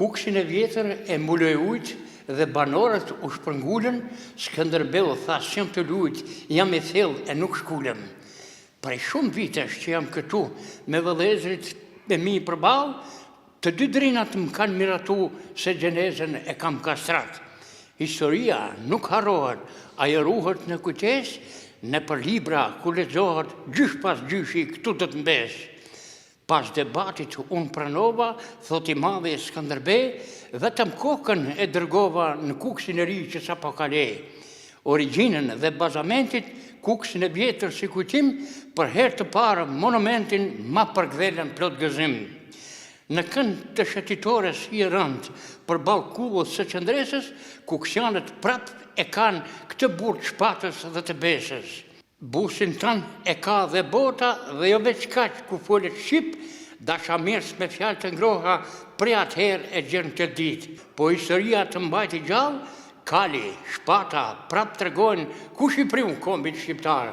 Kuksin e vjetër e mbuloi ujtë dhe banorët u shpërngulën, Skënderbeu tha s'jam të lujt, jam i thellë e nuk shkulem. Prej shumë vitesh që jam këtu me vëllezërit me mi përballë, të dy drinat më kanë miratu se gjenezën e kam kastrat. Historia nuk harrohet, ajo ruhet në kujtesë, në për libra ku lexohet gjysh pas gjyshi këtu do të mbesh. Pas debatit unë pranova, thot i madhi Skënderbeu, vetëm kokën e dërgova në Kuksin e ri që sapo kale. Origjinën dhe bazamentit, Kuksin e vjetër si kujtim, për herë të parë monumentin ma përkthelen plot gëzim. Në kënd të shëtitores i rënd, përballë kullës së qendresës, kuksianët prap e kanë këtë burg shpatës dhe të besës. Busin tanë e ka dhe bota dhe jo veç kaq ku folet shqip, dashamirës me fjalë të ngroha prej atëherë e gjën të ditë. Po historia të mbajti gjallë, Kali, Shpata, prap tregojnë ku Shqipriu kombit shqiptar.